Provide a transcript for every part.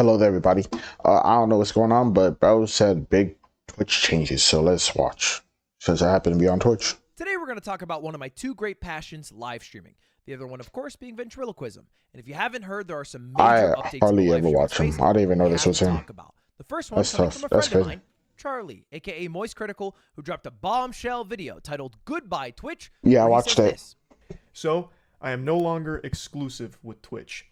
Hello there, everybody. I don't know what's going on, but bro said big Twitch changes, so let's watch. Since I happen to be on Twitch. Today we're going to talk about one of my two great passions, live streaming. The other one, of course, being ventriloquism. And if you haven't heard, there are some major I updates hardly in the ever live watch streaming him. space I didn't even know we this have was to him. talk about. The first one That's coming tough. from a That's friend of crazy. mine, Charlie, aka Moist Critical, who dropped a bombshell video titled "Goodbye Twitch." Yeah, I where he watched says it. this. So, I am no longer exclusive with Twitch.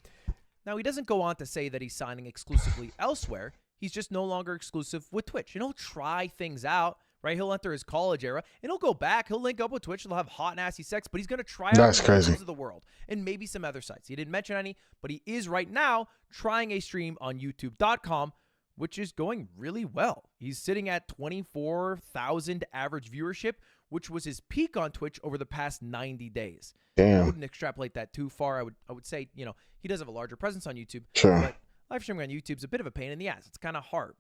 Now, he doesn't go on to say that he's signing exclusively elsewhere. He's just no longer exclusive with Twitch. And he'll try things out, right? He'll enter his college era, and he'll go back. He'll link up with Twitch. They'll have hot, nasty sex, but he's going to try out That's the crazy. of the world and maybe some other sites. He didn't mention any, but he is right now trying a stream on YouTube.com, which is going really well. He's sitting at 24,000 average viewership, which was his peak on Twitch over the past 90 days. I Damn. wouldn't extrapolate that too far. I would say, you know, he does have a larger presence on YouTube. Sure. But live streaming on YouTube is a bit of a pain in the ass. It's kind of hard.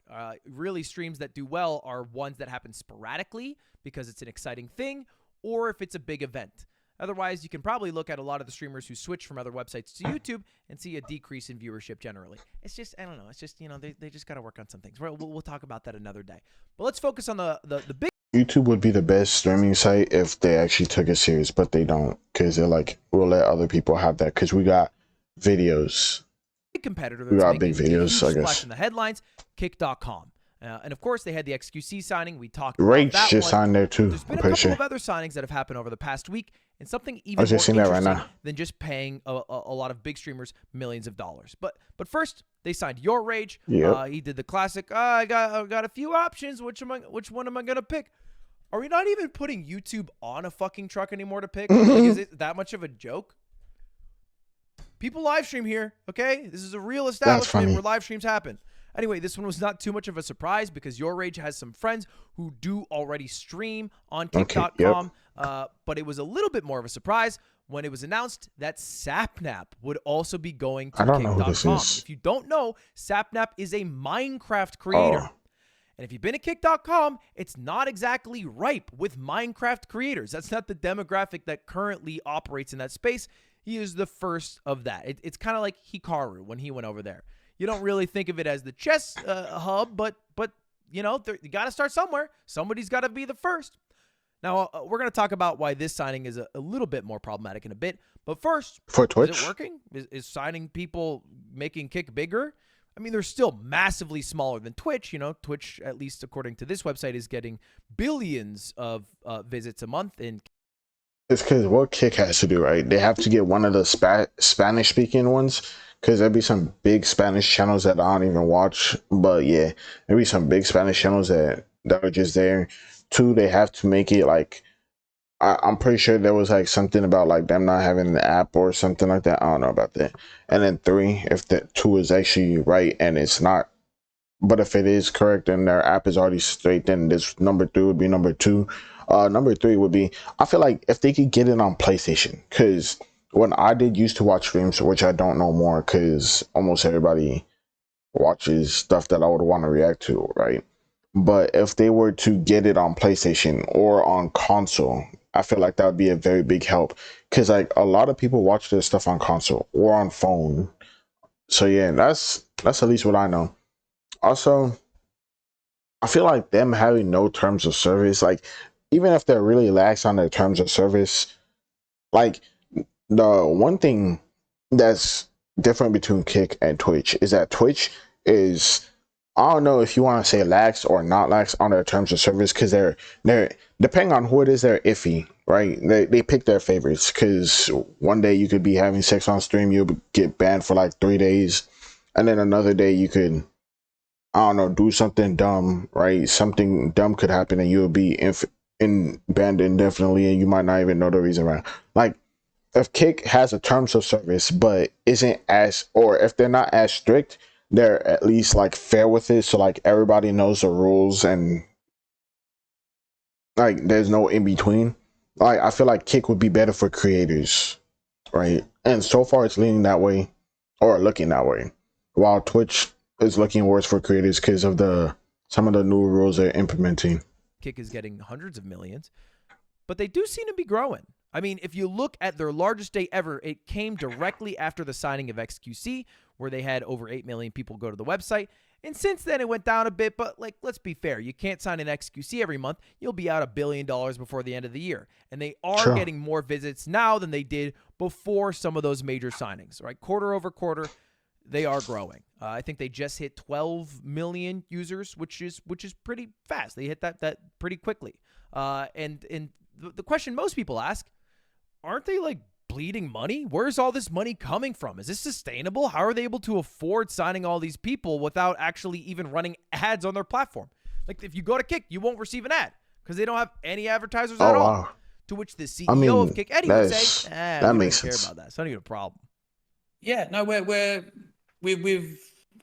Really, streams that do well are ones that happen sporadically because it's an exciting thing, or if it's a big event. Otherwise, you can probably look at a lot of the streamers who switch from other websites to YouTube and see a decrease in viewership generally. It's just, I don't know. It's just, you know, they just got to work on some things. We'll talk about that another day. But let's focus on the big YouTube would be the best streaming site if they actually took it serious, but they don't, because they're like, we'll let other people have that, because we got videos. competitor We that's got making big a videos, huge I splash guess. in the headlines, Kick.com. And of course, they had the XQC signing. We talked Rage about that just one. signed there too. There's been I'm a pretty couple sure. of other signings that have happened over the past week, and something even I more was just seeing that right interesting now. than just paying a lot of big streamers millions of dollars. But first, they signed Your Rage. Yep. He did the classic. I got a few options. Which one am I gonna pick? Are we not even putting YouTube on a fucking truck anymore to pick? Like, is it that much of a joke? People live stream here, okay? This is a real establishment funny. where live streams happen. Anyway, this one was not too much of a surprise because Your Rage has some friends who do already stream on Kick.com. But it was a little bit more of a surprise when it was announced that Sapnap would also be going to I don't know who Kick.com. this is. If you don't know, Sapnap is a Minecraft creator. Oh. And if you've been at Kick.com, it's not exactly ripe with Minecraft creators. That's not the demographic that currently operates in that space. He is the first of that. It's kind of like Hikaru when he went over there. You don't really think of it as the chess hub, but you know, you got to start somewhere. Somebody's got to be the first. Now, we're going to talk about why this signing is a little bit more problematic in a bit. But first, For is Twitch? it working? Is signing people making Kick bigger? I mean, they're still massively smaller than Twitch. You know, Twitch, at least according to this website, is getting billions of visits a month. And It's because what Kick has to do, right? They have to get one of the Spanish-speaking ones, because there'd be some big Spanish channels that I don't even watch. But yeah, maybe some big Spanish channels that are just there. Two, they have to make it like, I'm pretty sure there was like something about like them not having the app or something like that. I don't know about that. And then three, if the two is actually right and it's not, but if it is correct and their app is already straight, then this number three would be number two. Number three would be, I feel like if they could get it on PlayStation, because when I did used to watch streams, which I don't know more because almost everybody watches stuff that I would want to react to, right? But if they were to get it on PlayStation or on console, I feel like that would be a very big help, because like a lot of people watch this stuff on console or on phone. So yeah, that's at least what I know. Also, I feel like them having no terms of service, like even if they're really lax on their terms of service, like the one thing that's different between Kick and Twitch is that Twitch is, I don't know if you want to say lax or not lax on their terms of service, because they're depending on who it is, they're iffy, right? They pick their favorites, because one day you could be having sex on stream, you'll get banned for like 3 days, and then another day you could, I don't know, do something dumb, right? Something dumb could happen and you'll be banned indefinitely, and you might not even know the reason why. Like, if Kick has a terms of service but isn't as, or if they're not as strict, they're at least like fair with it, so like everybody knows the rules and like there's no in between. Like, I feel like Kick would be better for creators, right? And so far it's leaning that way, or looking that way, while Twitch is looking worse for creators because of some of the new rules they're implementing. Kick is getting hundreds of millions, but they do seem to be growing. I mean, if you look at their largest day ever, it came directly after the signing of XQC, where they had over 8 million people go to the website. And since then, it went down a bit, but like, let's be fair. You can't sign an XQC every month. You'll be out $1 billion before the end of the year. And they are getting more visits now than they did before some of those major signings, right? Quarter over quarter, they are growing. I think they just hit 12 million users, which is pretty fast. They hit that pretty quickly. And the question most people ask, aren't they like bleeding money? Where's all this money coming from? Is this sustainable? How are they able to afford signing all these people without actually even running ads on their platform? Like, if you go to Kick, you won't receive an ad because they don't have any advertisers at all. Wow. To which the CEO of Kick, Eddie, would say, that makes sense. Care about that. It's not even a problem. Yeah, no, we've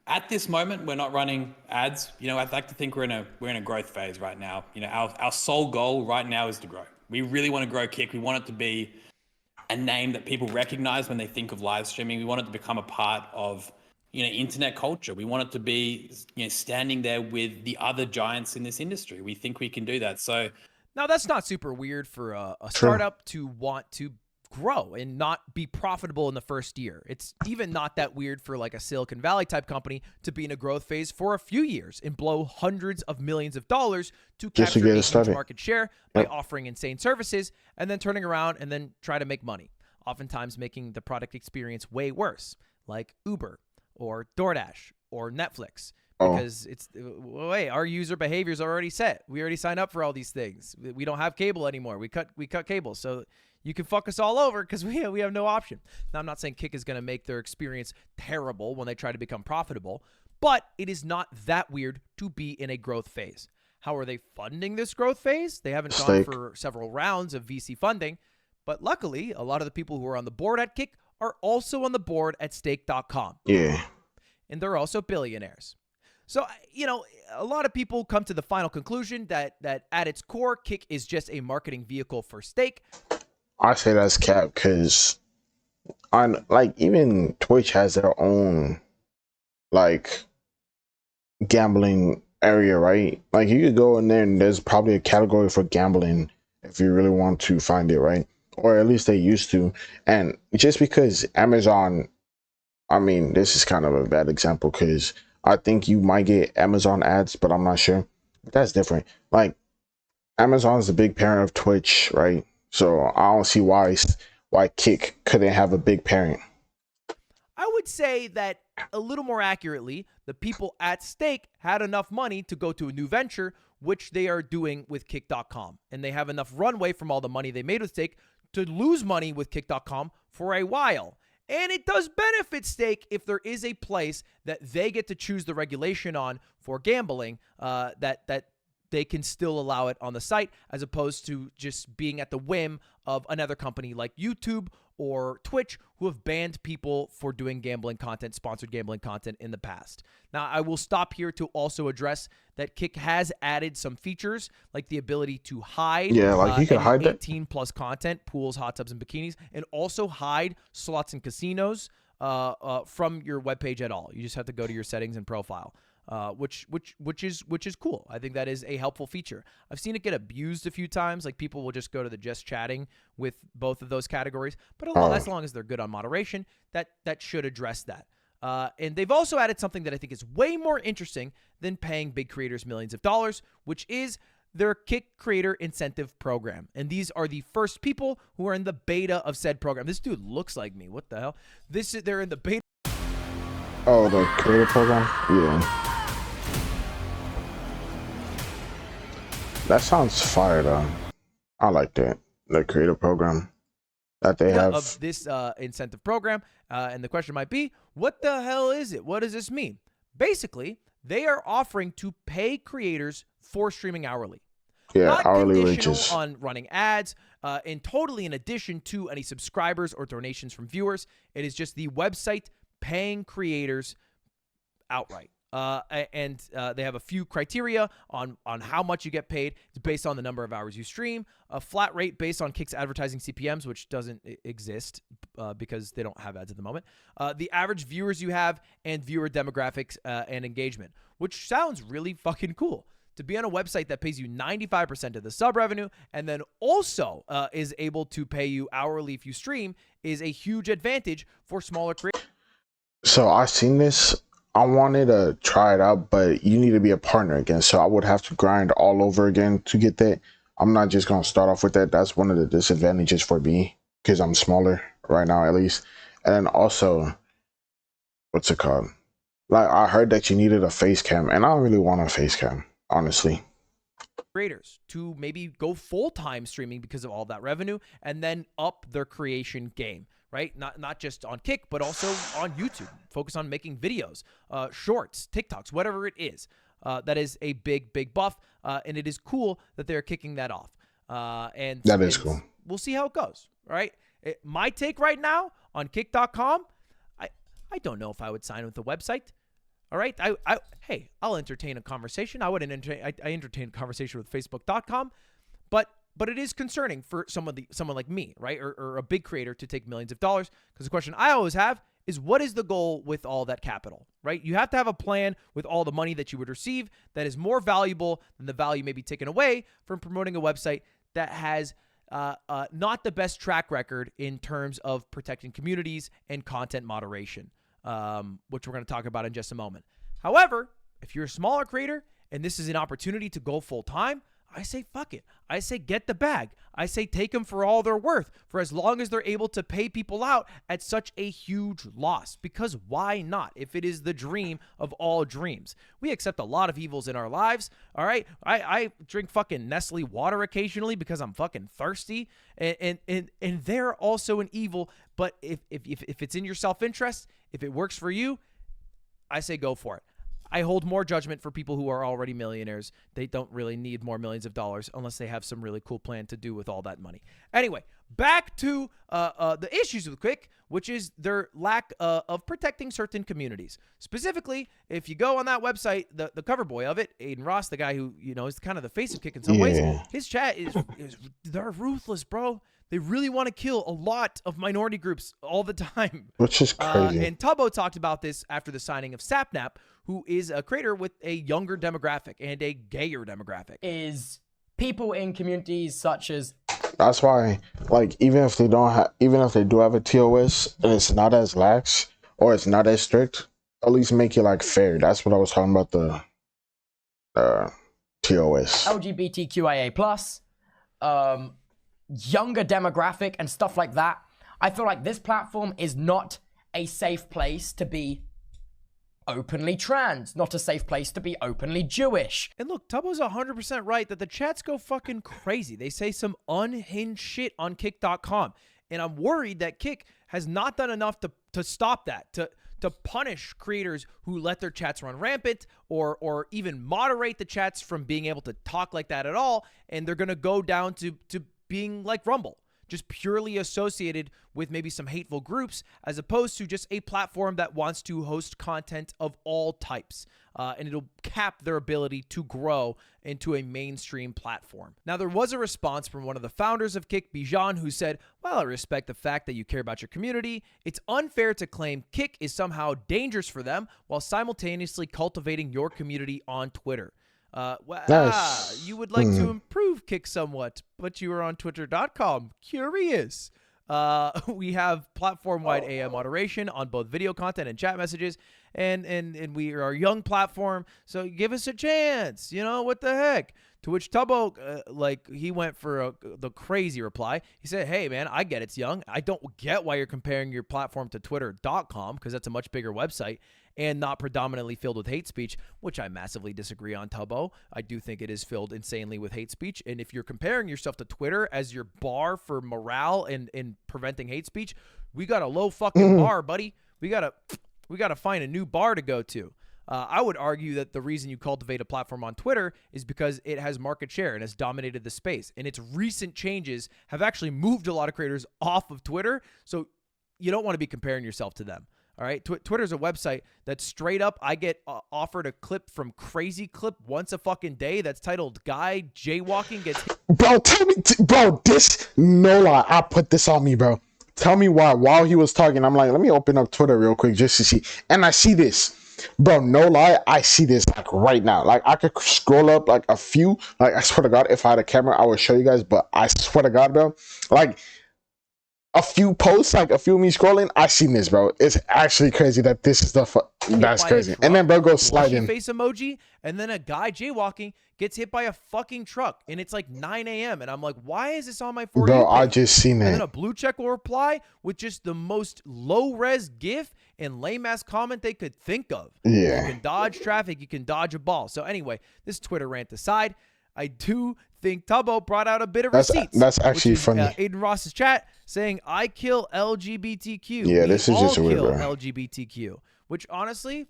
at this moment, we're not running ads. You know, I'd like to think we're in a growth phase right now. You know, our sole goal right now is to grow. We really want to grow Kick. We want it to be a name that people recognize when they think of live streaming. We want it to become a part of, you know, internet culture. We want it to be, you know, standing there with the other giants in this industry. We think we can do that. So now that's not super weird for a startup to want to grow and not be profitable in the first year. It's even not that weird for like a Silicon Valley type company to be in a growth phase for a few years and blow hundreds of millions of dollars to capture a huge market share by offering insane services and then turning around and then try to make money, oftentimes making the product experience way worse, like Uber or DoorDash or Netflix. Because it's, wait, our user behaviors are already set. We already signed up for all these things. We don't have cable anymore. We cut cable. So you can fuck us all over because we have no option. Now, I'm not saying Kick is going to make their experience terrible when they try to become profitable, but it is not that weird to be in a growth phase. How are they funding this growth phase? They haven't gone for several rounds of VC funding, but luckily, a lot of the people who are on the board at Kick are also on the board at stake.com. Yeah. And they're also billionaires. So, you know, a lot of people come to the final conclusion that at its core, Kick is just a marketing vehicle for Stake. I say that's cap because on like even Twitch has their own like gambling area, right? Like you could go in there and there's probably a category for gambling if you really want to find it, right? Or at least they used to. And just because Amazon, I mean, this is kind of a bad example because I think you might get Amazon ads, but I'm not sure. But that's different. Like Amazon's the big parent of Twitch, right? So I don't see why Kick couldn't have a big parent. I would say that a little more accurately, the people at Stake had enough money to go to a new venture, which they are doing with Kick.com. And they have enough runway from all the money they made with Stake to lose money with Kick.com for a while. And it does benefit Stake if there is a place that they get to choose the regulation on for gambling, that they can still allow it on the site as opposed to just being at the whim of another company like YouTube or Twitch who have banned people for doing gambling content, sponsored gambling content in the past. Now, I will stop here to also address that Kick has added some features like the ability to hide you can hide 18 plus content, pools, hot tubs, and bikinis, and also hide slots and casinos from your webpage at all. You just have to go to your settings and profile. Which is cool. I think that is a helpful feature. I've seen it get abused a few times. Like people will just go to the just chatting with both of those categories. But as long as they're good on moderation, that should address that. And they've also added something that I think is way more interesting than paying big creators millions of dollars, which is their Kick Creator Incentive Program. And these are the first people who are in the beta of said program. This dude looks like me. What the hell? They're in the beta. Oh, the creator program? Yeah. That sounds fire though. I like that. The creator program that they have. Of this incentive program. And the question might be, what the hell is it? What does this mean? Basically, they are offering to pay creators for streaming hourly. Yeah, not hourly conditional wages. On running ads, and totally in addition to any subscribers or donations from viewers. It is just the website paying creators outright. And they have a few criteria on how much you get paid. It's based on the number of hours you stream, a flat rate based on Kick's advertising CPMs, which doesn't exist because they don't have ads at the moment, the average viewers you have, and viewer demographics and engagement, which sounds really fucking cool. To be on a website that pays you 95% of the sub revenue and then also is able to pay you hourly if you stream is a huge advantage for smaller creators. So I seen this. I wanted to try it out, but you need to be a partner again. So I would have to grind all over again to get that. I'm not just gonna start off with that. That's one of the disadvantages for me because I'm smaller right now, at least. And then also, what's it called? Like I heard that you needed a face cam, and I don't really want a face cam, honestly. Creators to maybe go full-time streaming because of all that revenue and then up their creation game, right? Not just on Kick, but also on YouTube. Focus on making videos, shorts, TikToks, whatever it is. That is a big buff, and it is cool that they're kicking that off. And That is cool. We'll see how it goes, right? My take right now on Kick.com, I don't know if I would sign with the website. All right. Hey, I'll entertain a conversation. I entertain a conversation with Facebook.com, but it is concerning for someone like me, right? Or a big creator to take millions of dollars. Because the question I always have is, what is the goal with all that capital, right? You have to have a plan with all the money that you would receive that is more valuable than the value maybe taken away from promoting a website that has not the best track record in terms of protecting communities and content moderation. Which we're going to talk about in just a moment. However, if you're a smaller creator and this is an opportunity to go full time, I say fuck it. I say get the bag. I say take them for all they're worth, for as long as they're able to pay people out at such a huge loss. Because why not? If it is the dream of all dreams. We accept a lot of evils in our lives, all right? I drink fucking Nestle water occasionally because I'm fucking thirsty, and they're also an evil. But if it's in your self-interest, if it works for you, I say go for it. I hold more judgment for people who are already millionaires. They don't really need more millions of dollars unless they have some really cool plan to do with all that money. Anyway, back to the issues with Quick, which is their lack of protecting certain communities. Specifically, if you go on that website, the cover boy of it, Aiden Ross, the guy who is kind of the face of Kick in some ways, his chat is they're ruthless, bro. They really want to kill a lot of minority groups all the time. Which is crazy. And Tubbo talked about this after the signing of Sapnap, who is a creator with a younger demographic and a gayer demographic. Is people in communities such as... That's why, like, even if they do have a TOS and it's not as lax or it's not as strict, at least make it like fair. That's what I was talking about, the TOS. LGBTQIA+, younger demographic and stuff like that. I feel like this platform is not a safe place to be openly trans, not a safe place to be openly Jewish. And look, Tubbo's 100% right that the chats go fucking crazy. They say some unhinged shit on Kick.com. And I'm worried that Kick has not done enough to stop that, to punish creators who let their chats run rampant or even moderate the chats from being able to talk like that at all. And they're going to go down to being like Rumble, just purely associated with maybe some hateful groups, as opposed to just a platform that wants to host content of all types. And it'll cap their ability to grow into a mainstream platform. Now, there was a response from one of the founders of Kick, Bijan, who said, "While I respect the fact that you care about your community, it's unfair to claim Kick is somehow dangerous for them while simultaneously cultivating your community on Twitter. Nice. You would like to improve Kick somewhat, but you are on Twitter.com. Curious. We have platform-wide AI moderation on both video content and chat messages, and we are a young platform, so give us a chance. What the heck?" To which Tubbo, he went for the crazy reply. He said, "Hey, man, I get it's young. I don't get why you're comparing your platform to Twitter.com, because that's a much bigger website and not predominantly filled with hate speech," which I massively disagree on, Tubbo. I do think it is filled insanely with hate speech. And if you're comparing yourself to Twitter as your bar for morale and preventing hate speech, we got a low fucking bar, buddy. We gotta find a new bar to go to. I would argue that the reason you cultivate a platform on Twitter is because it has market share and has dominated the space. And its recent changes have actually moved a lot of creators off of Twitter. So you don't want to be comparing yourself to them. All right. Twitter's a website that straight up, I get offered a clip from Crazy Clip once a fucking day that's titled "Guy Jaywalking Gets Hit." Bro, tell me, bro, this, no lie, I put this on me, bro. Tell me why. While he was talking, I'm like, let me open up Twitter real quick just to see. And I see this. Bro, no lie, I see this like right now. Like, I could scroll up like a few. Like, I swear to God, if I had a camera, I would show you guys. But I swear to God, bro, like, a few posts, like a few of me scrolling, I seen this, bro. It's actually crazy that this is the that's crazy. And then bro goes sliding. Face emoji, and then a guy jaywalking gets hit by a fucking truck, and it's like 9 a.m. and I'm like, why is this on my 4 Bro, I just seen And it. then a blue check will reply with just the most low-res gif and lame-ass comment they could think of. Yeah. You can dodge traffic, you can dodge a ball. So anyway, this Twitter rant aside, I do think Tubbo brought out a bit of receipts. That's actually which is, funny. Aiden Ross's chat saying, I kill LGBTQ. Yeah, We this is just all weird, kill bro. LGBTQ, which honestly,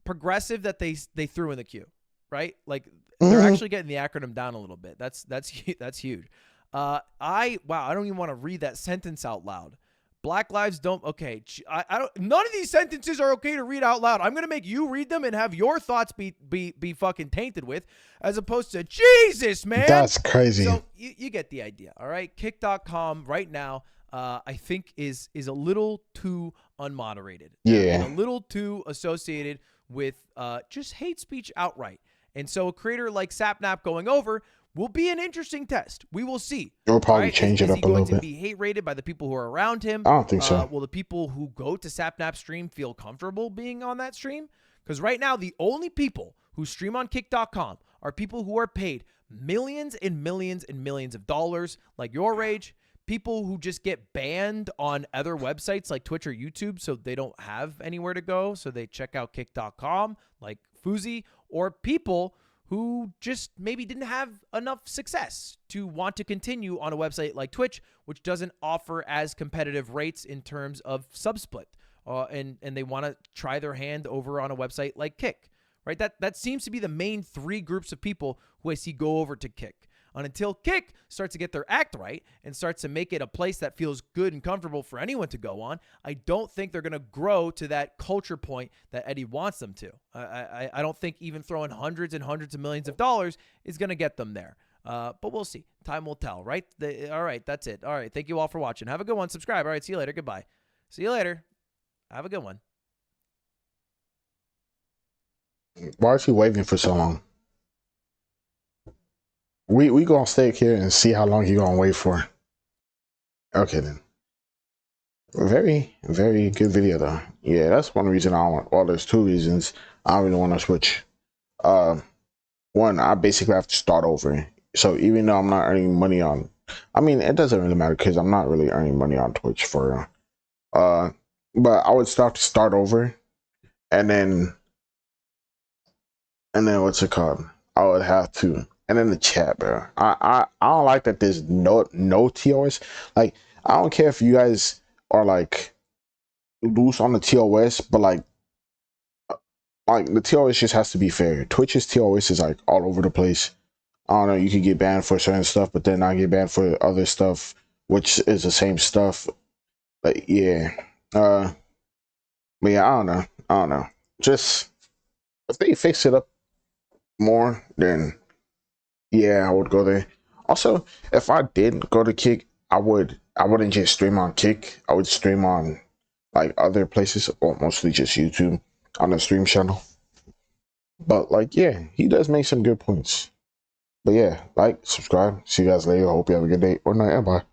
progressive that they threw in the queue, right? Like they're actually getting the acronym down a little bit. That's huge. Wow, I don't even want to read that sentence out loud. Black lives don't. Okay, I don't. None of these sentences are okay to read out loud. I'm gonna make you read them and have your thoughts be fucking tainted with, as opposed to Jesus, man. That's crazy. So you get the idea, all right? Kick.com right now, I think is a little too unmoderated. Yeah. And a little too associated with just hate speech outright. And so a creator like Sapnap going over will be an interesting test. We will see. It'll probably right? change it Is up he a little going to bit. be hate rated by the people who are around him? I don't think so. Will the people who go to Sapnap stream feel comfortable being on that stream? Because right now, the only people who stream on Kick.com are people who are paid millions and millions and millions of dollars, like Your Rage, people who just get banned on other websites like Twitch or YouTube, so they don't have anywhere to go, so they check out Kick.com, like Fuzi, or people who just maybe didn't have enough success to want to continue on a website like Twitch, which doesn't offer as competitive rates in terms of subsplit, and they want to try their hand over on a website like Kick, right? That seems to be the main three groups of people who I see go over to Kick. And until Kick starts to get their act right and starts to make it a place that feels good and comfortable for anyone to go on, I don't think they're going to grow to that culture point that Eddie wants them to. I don't think even throwing hundreds and hundreds of millions of dollars is going to get them there. But we'll see. Time will tell, right? All right, that's it. All right, thank you all for watching. Have a good one. Subscribe. All right, see you later. Goodbye. See you later. Have a good one. Why is he waiting for so long? We gonna stay here and see how long he gonna wait for. Okay then. Very, very good video though. Yeah, that's one reason I don't want. Well, there's two reasons I don't really want to switch. One, I basically have to start over. So even though I'm not earning money on, I mean, it doesn't really matter because I'm not really earning money on Twitch for. But I would start over, and then what's it called? I would have to. And then the chat, bro. I don't like that there's no TOS. Like, I don't care if you guys are like loose on the TOS, but like the TOS just has to be fair. Twitch's TOS is like all over the place. I don't know, you can get banned for certain stuff, but then not get banned for other stuff, which is the same stuff. But yeah. But yeah, I don't know. Just if they fix it up more, then yeah, I would go there. Also, if I did go to Kick, I wouldn't just stream on Kick. I would stream on like other places, or mostly just YouTube on the stream channel. But like, yeah, he does make some good points. But yeah, like, subscribe. See you guys later. Hope you have a good day or night. And bye.